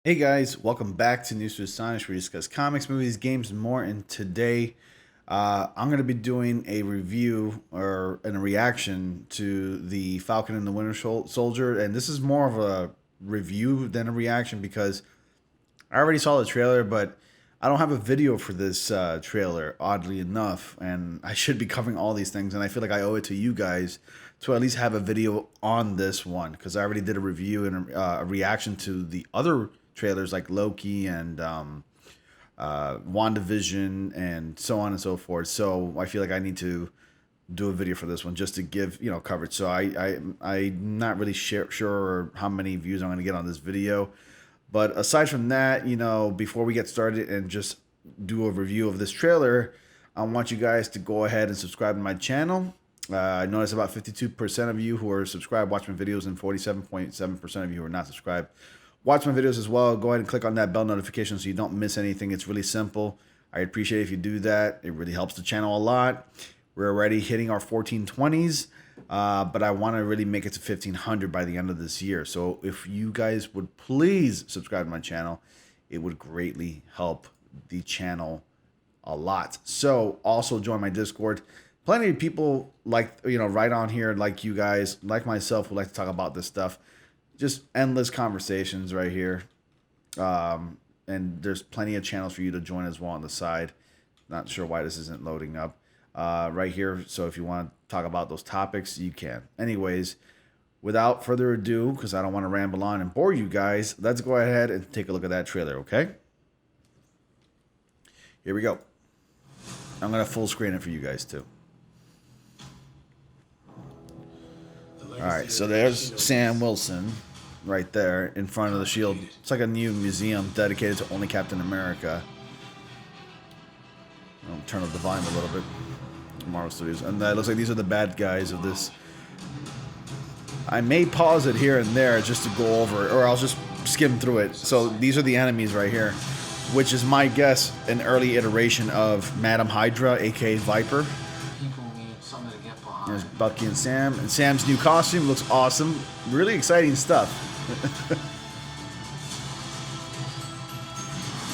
Hey guys, welcome back to News to Astonish, where we discuss comics, movies, games, and more. And today, I'm going to be doing a review and a reaction to the Falcon and the Winter Soldier. And this is more of a review than a reaction because I already saw the trailer, but I don't have a video for this trailer, oddly enough. And I should be covering all these things, and I feel like I owe it to you guys to at least have a video on this one because I already did a review and a reaction to the other trailers like Loki and WandaVision and so on and so forth. So I feel like I need to do a video for this one just to give coverage. So I'm not really sure how many views I'm going to get on this video, but aside from that, before we get started and just do a review of this trailer, I want you guys to go ahead and subscribe to my channel. I noticed about 52% of you who are subscribed watch my videos, and 47.7% of you who are not subscribed watch my videos as well. Go ahead and click on that bell notification so you don't miss anything. It's really simple. I appreciate if you do that. It really helps the channel a lot. We're already hitting our 1420s, but I want to really make it to 1500 by the end of this year. So if you guys would please subscribe to my channel, it would greatly help the channel a lot. So also join my Discord. Plenty of people right on here, like you guys, like myself, who like to talk about this stuff. Just endless conversations right here. And there's plenty of channels for you to join as well on the side. Not sure why this isn't loading up right here. So if you want to talk about those topics, you can. Anyways, without further ado, because I don't want to ramble on and bore you guys, let's go ahead and take a look at that trailer, okay? Here we go. I'm going to full screen it for you guys too. All right, so there's Sam Wilson right there in front of the shield. It's like a new museum dedicated to only Captain America. I'll turn up the volume a little bit. Marvel Studios. And that looks like these are the bad guys of this. I may pause it here and there just to go over it, or I'll just skim through it. So these are the enemies right here, which is my guess an early iteration of Madam Hydra, aka Viper. There's Bucky and Sam. And Sam's new costume looks awesome. Really exciting stuff.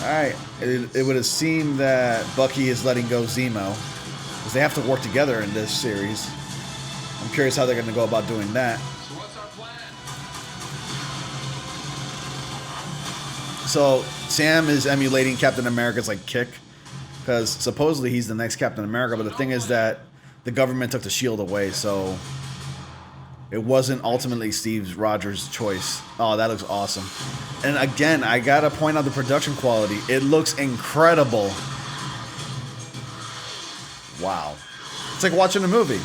Alright. It would have seemed that Bucky is letting go Zemo, because they have to work together in this series. I'm curious how they're going to go about doing that. So what's our plan? So Sam is emulating Captain America's kick, because supposedly he's the next Captain America, but the thing is that the government took the shield away, so it wasn't ultimately Steve Rogers' choice. Oh, that looks awesome. And again, I gotta point out the production quality. It looks incredible. Wow. It's like watching a movie.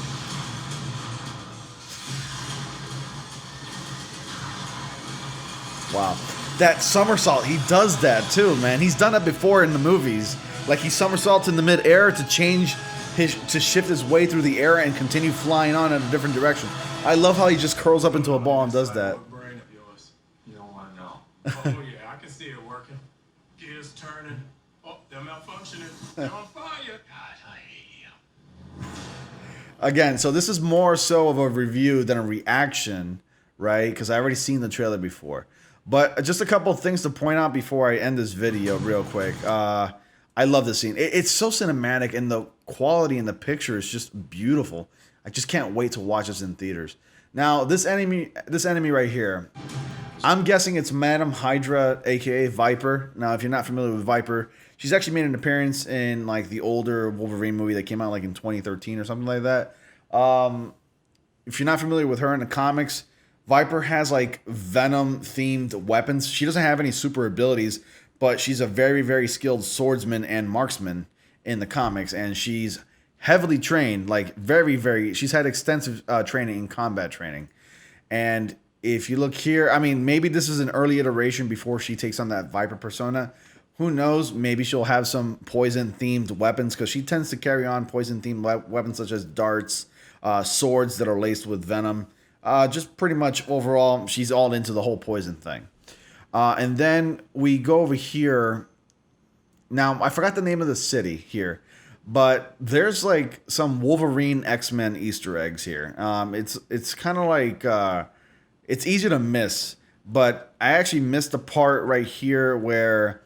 Wow. That somersault, he does that too, man. He's done that before in the movies. Like he somersaults in the mid-air to shift his way through the air and continue flying on in a different direction. I love how he just curls up into a ball and does that. You don't want to know. Oh yeah, I can see it working. Gears turning. Oh, they're malfunctioning. They're on fire. God, I hate you. Again, so this is more so of a review than a reaction, right? Because I already seen the trailer before. But just a couple of things to point out before I end this video real quick. I love this scene. It's so cinematic, and the quality in the picture is just beautiful. I just can't wait to watch this in theaters. Now, this enemy right here, I'm guessing it's Madam Hydra, aka Viper. Now, if you're not familiar with Viper, she's actually made an appearance in the older Wolverine movie that came out in 2013 or something like that. If you're not familiar with her in the comics, Viper has Venom themed weapons. She doesn't have any super abilities, but she's a very, very skilled swordsman and marksman in the comics, and she's heavily trained, she's had extensive training in combat training. And if you look here, I mean, maybe this is an early iteration before she takes on that Viper persona. Who knows? Maybe she'll have some poison-themed weapons, because she tends to carry on poison-themed weapons such as darts, swords that are laced with venom. Just pretty much overall, she's all into the whole poison thing. And then we go over here. Now, I forgot the name of the city here, but there's some Wolverine X-Men Easter eggs here. It's kind of it's easy to miss, But I actually missed the part right here where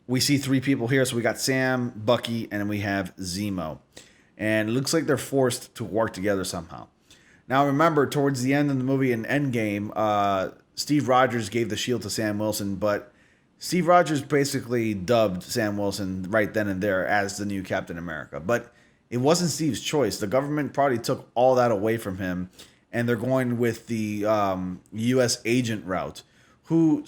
we see 3 people here. So we got Sam, Bucky, and then we have Zemo. And it looks like they're forced to work together somehow. Now remember, towards the end of the movie in Endgame, Steve Rogers gave the shield to Sam Wilson, but Steve Rogers basically dubbed Sam Wilson right then and there as the new Captain America. But it wasn't Steve's choice. The government probably took all that away from him, and they're going with the U.S. agent route, who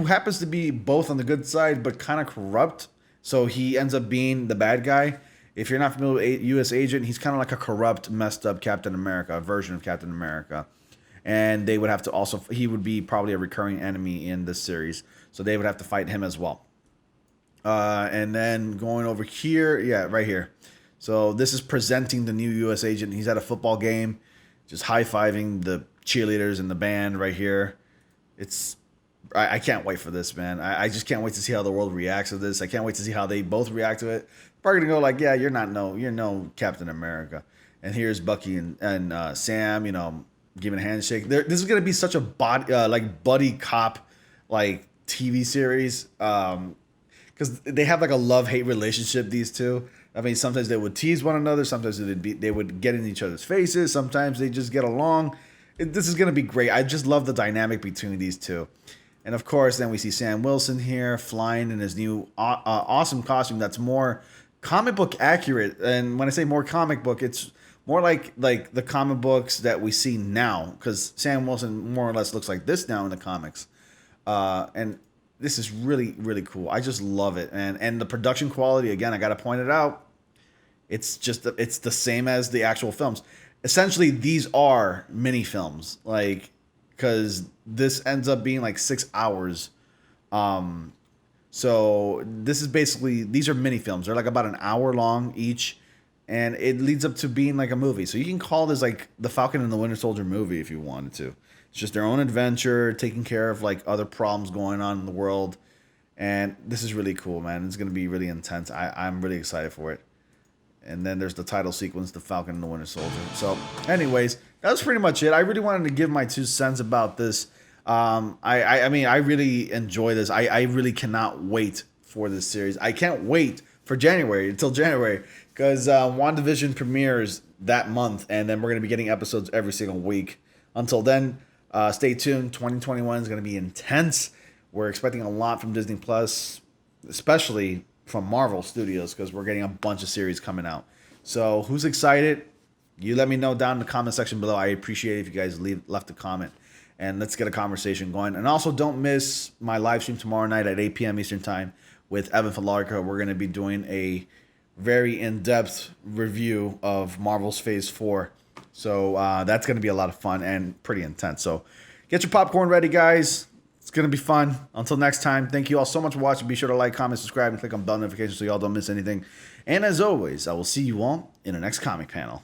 happens to be both on the good side but kind of corrupt. So he ends up being the bad guy. If you're not familiar with U.S. agent, he's kind of like a corrupt, messed up Captain America, a version of Captain America. And they would have to also, he would be probably a recurring enemy in this series. So they would have to fight him as well. And then going over here, yeah, right here. So this is presenting the new U.S. agent. He's at a football game, just high-fiving the cheerleaders and the band right here. I can't wait for this, man. I just can't wait to see how the world reacts to this. I can't wait to see how they both react to it. Probably gonna go like, yeah, you're no Captain America. And here's Bucky and Sam, giving a handshake. This is gonna be such a buddy cop TV series, because they have like a love-hate relationship, these two. I mean, sometimes they would tease one another, sometimes they would get in each other's faces, sometimes they just get along. This is gonna be great. I just love the dynamic between these two. And of course, then we see Sam Wilson here flying in his new awesome costume that's more comic book accurate. And when I say more comic book, it's more like the comic books that we see now, because Sam Wilson more or less looks like this now in the comics. And this is really, really cool. I just love it. And the production quality, again, I got to point it out. It's the same as the actual films. Essentially, these are mini films, because this ends up being like 6 hours. So this is basically, these are mini films. They're like about an hour long each, and it leads up to being like a movie. So you can call this like the Falcon and the Winter Soldier movie if you wanted to. It's just their own adventure, taking care of like other problems going on in the world. And this is really cool, man. It's going to be really intense. I'm really excited for it. And then there's the title sequence, The Falcon and the Winter Soldier. So anyways, that was pretty much it. I really wanted to give my 2 cents about this. I mean, I really enjoy this. I really cannot wait for this series. I can't wait for January, until January, because WandaVision premieres that month, and then we're going to be getting episodes every single week. Until then, stay tuned. 2021 is going to be intense. We're expecting a lot from Disney Plus, especially from Marvel Studios, because we're getting a bunch of series coming out. So who's excited? You let me know down in the comment section below. I appreciate it if you guys left a comment. And let's get a conversation going. And also, don't miss my live stream tomorrow night at 8 p.m. Eastern Time with Evan Falarka. We're going to be doing a very in-depth review of Marvel's Phase 4. So that's going to be a lot of fun and pretty intense. So get your popcorn ready, guys. It's going to be fun. Until next time, thank you all so much for watching. Be sure to like, comment, subscribe, and click on bell notifications so y'all don't miss anything. And as always, I will see you all in the next comic panel.